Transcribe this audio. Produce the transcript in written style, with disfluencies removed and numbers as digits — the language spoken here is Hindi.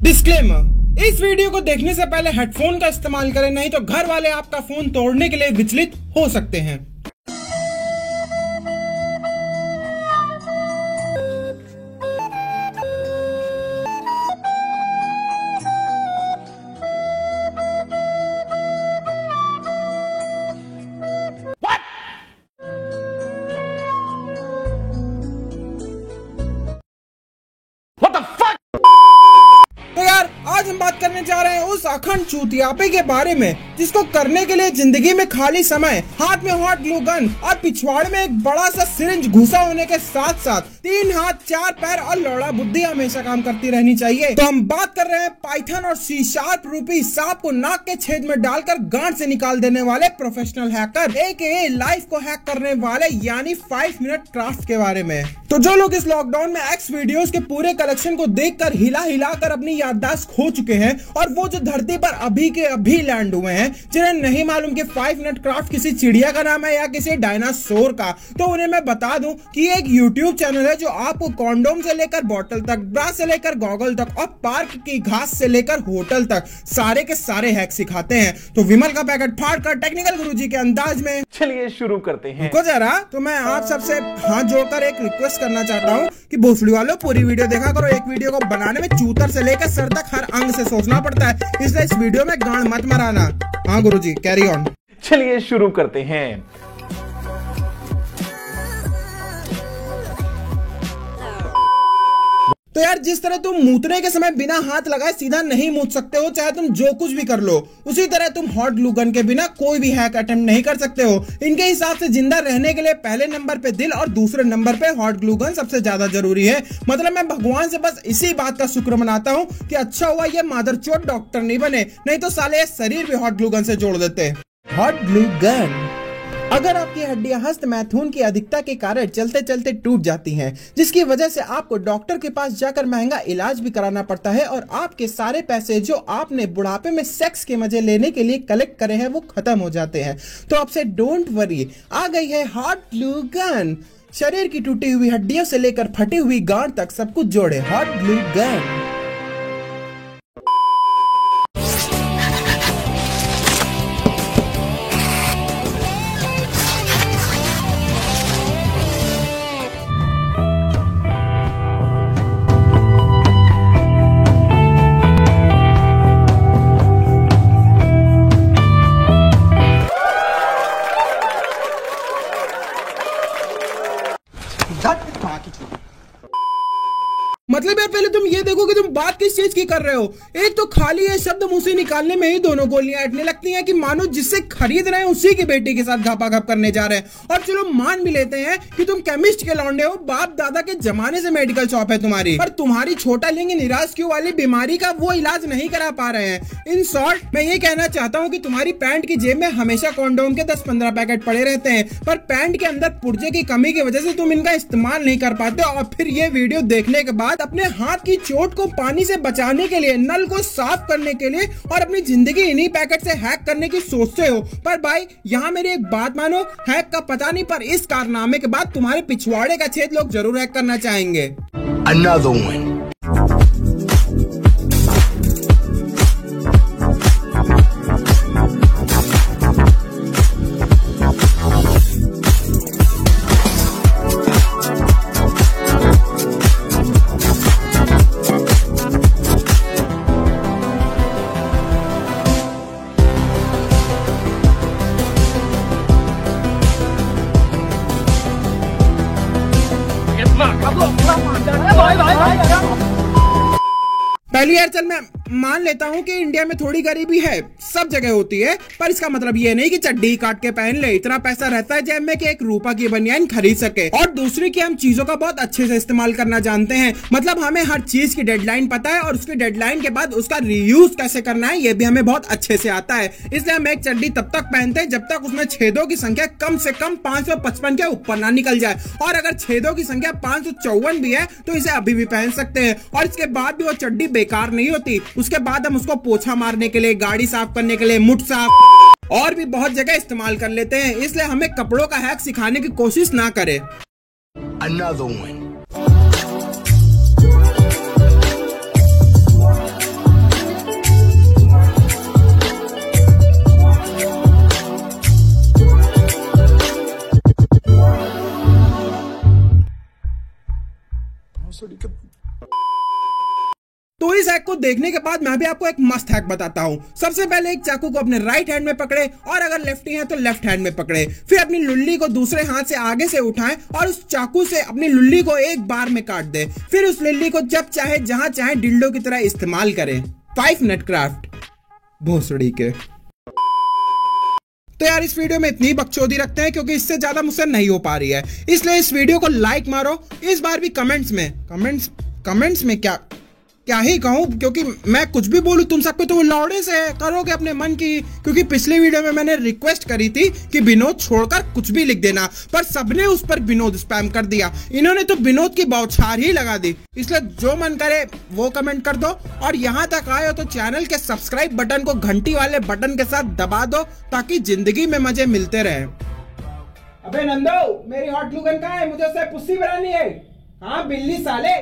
डिस्क्लेमर, इस वीडियो को देखने से पहले हेडफोन का इस्तेमाल करें, नहीं तो घर वाले आपका फोन तोड़ने के लिए विचलित हो सकते हैं। आज हम बात करने जा रहे हैं उस अखंड चूतियापे के बारे में जिसको करने के लिए जिंदगी में खाली समय, हाथ में हॉट ग्लू गन और पिछवाड़े में एक बड़ा सा सिरिंज घुसा होने के साथ साथ 3 हाथ 4 पैर और लौड़ा बुद्धि हमेशा काम करती रहनी चाहिए। तो हम बात कर रहे हैं पाइथन और सी शार्प रूपी सांप को नाक के छेद में डालकर गांड से निकाल देने वाले प्रोफेशनल हैकर एके लाइफ को हैक करने वाले यानी 5 मिनट क्राफ्ट के बारे में। तो जो लोग इस लॉकडाउन में एक्स वीडियोस के पूरे कलेक्शन को देखकर हिला कर अपनी याददाश्त खो चुके हैं और वो जो धरती पर अभी के अभी लैंड हुए हैं, जिन्हें नहीं मालूम कि 5 मिनट क्राफ्ट किसी चिड़िया का नाम है या किसी डायनासोर का, तो उन्हें मैं बता दूं कि एक यूट्यूब चैनल है जो आपको कॉन्डोम से लेकर बॉटल तक, ब्रा से लेकर गॉगल तक और पार्क की घास से लेकर होटल तक सारे के सारे हैक सिखाते हैं। तो विमल का पैकेट फाड़कर टेक्निकल गुरुजी के अंदाज में चलिए शुरू करते हैं। रुको जरा, तो मैं आप सबसे हाथ जोड़कर एक रिक्वेस्ट करना चाहता हूँ कि भोसड़ी वालों पूरी वीडियो देखा करो। एक वीडियो को बनाने में चूतर से लेकर सर तक हर अंग से सोचना पड़ता है, इसलिए इस वीडियो में गांड मत मराना। हाँ गुरुजी, कैरी ऑन। चलिए शुरू करते हैं। तो यार, जिस तरह तुम मूतने के समय बिना हाथ लगाए सीधा नहीं मूत सकते हो, चाहे तुम जो कुछ भी कर लो, उसी तरह तुम हॉट ग्लू गन के बिना कोई भी हैक अटेम्प्ट नहीं कर सकते हो। इनके हिसाब से जिंदा रहने के लिए पहले नंबर पे दिल और दूसरे नंबर पे हॉट ग्लू गन सबसे ज्यादा जरूरी है। मतलब मैं भगवान से बस इसी बात का शुक्र मनाता हूँ कि अच्छा हुआ ये मादरचोद डॉक्टर नहीं बने, नहीं तो साले ये शरीर भी हॉट ग्लू गन से जोड़ देते। हॉट ग्लू गन, अगर आपकी हड्डियां हस्त मैथुन की अधिकता के कारण चलते चलते टूट जाती हैं, जिसकी वजह से आपको डॉक्टर के पास जाकर महंगा इलाज भी कराना पड़ता है और आपके सारे पैसे जो आपने बुढ़ापे में सेक्स के मजे लेने के लिए कलेक्ट करे हैं वो खत्म हो जाते हैं, तो आपसे डोंट वरी, आ गई है हॉट ग्लू गन। शरीर की टूटी हुई हड्डियों से लेकर फटी हुई गांठ तक सब कुछ जोड़े हॉट ग्लू गन। मतलब यार, पहले तुम ये देखो कि तुम बात किस चीज की कर रहे हो। एक तो खाली ये शब्द मुंह से निकालने में ही दोनों गोलियां अटने लगती हैं कि मानो जिससे खरीद रहे हैं उसी की बेटी के साथ घापाघप करने जा रहे हैं। और चलो मान भी लेते हैं कि तुम केमिस्ट के लौंडे हो, बाप दादा के जमाने से मेडिकल शॉप है तुम्हारी, पर तुम्हारी छोटा लिंग निराश क्यों वाली बीमारी का वो इलाज नहीं करा पा रहे हैं। इन शॉर्ट, मैं ये कहना चाहता हूँ कि तुम्हारी पैंट की जेब में हमेशा कॉन्डोम के 10-15 पैकेट पड़े रहते हैं, पर पैंट के अंदर पुर्जे की कमी की वजह से तुम इनका इस्तेमाल नहीं कर पाते और फिर ये वीडियो देखने के बाद अपने हाथ की चोट को पानी से बचाने के लिए, नल को साफ करने के लिए और अपनी जिंदगी इन्हीं पैकेट से हैक करने की सोचते हो। पर भाई, यहाँ मेरी एक बात मानो, हैक का पता नहीं, पर इस कारनामे के बाद तुम्हारे पिछवाड़े का छेद लोग जरूर हैक करना चाहेंगे। Another one. पहली यार, चल मैं मान लेता हूँ कि इंडिया में थोड़ी गरीबी है, सब जगह होती है, पर इसका मतलब ये नहीं कि चड्डी काट के पहन ले। इतना पैसा रहता है जेब में कि 1 रुपया की बनियान खरीद सके। और दूसरी कि हम चीजों का बहुत अच्छे से इस्तेमाल करना जानते हैं, मतलब हमें हर चीज की डेडलाइन पता है और उसकी डेडलाइन के बाद उसका रीयूज कैसे करना है ये भी हमें बहुत अच्छे से आता है। इसलिए हम एक चड्डी तब तक पहनते हैं जब तक उसमें छेदों की संख्या कम से कम 555 के ऊपर ना निकल जाए, और अगर छेदों की संख्या 554 भी है तो इसे अभी भी पहन सकते हैं। और इसके बाद भी वो चड्डी बेकार नहीं होती। उसके बाद हम उसको पोछा मारने के लिए, गाड़ी साफ करने के लिए, मुठ साफ और भी बहुत जगह इस्तेमाल कर लेते हैं। इसलिए हमें कपड़ों का हैक सिखाने की कोशिश ना करें। Another one. तो इस हैक को देखने के बाद मैं भी आपको एक मस्त हैक बताता हूँ। सबसे पहले एक चाकू को अपने राइट हैंड में पकड़े और अगर लेफ्टी है तो लेफ्ट हैंड में पकड़े, फिर अपनी लुल्ली को दूसरे हाथ से आगे से उठाएं और उस चाकू से अपनी लुल्ली को एक बार में काट दे। फिर उस लुल्ली को जब चाहे जहां चाहे डिल्डो की तरह इस्तेमाल करें। 5 मिनट क्राफ्ट भोसड़ी के। तो यार इस वीडियो में इतनी बकचोदी रखते हैं क्योंकि इससे ज्यादा मुझसे नहीं हो पा रही है, इसलिए इस वीडियो को लाइक मारो। इस बार भी कमेंट्स में क्या ही कहूं, क्योंकि मैं कुछ भी बोलूं तुम सबको तो लौड़े से करोगे अपने मन की। क्योंकि पिछली वीडियो में मैंने रिक्वेस्ट करी थी कि विनोद छोड़कर कुछ भी लिख देना, पर सबने उस पर विनोद स्पैम कर दिया। इन्होंने तो विनोद की बौछार ही लगा दी। इसलिए जो मन करे वो कमेंट कर दो, और यहाँ तक आए हो तो चैनल के सब्सक्राइब बटन को घंटी वाले बटन के साथ दबा दो ताकि जिंदगी में मजे मिलते रहे। अबे नंदो, मेरी हॉट ग्लू गन कहाँ है? मुझे उससे पुस्सी बनानी है। हाँ बिल्ली साले।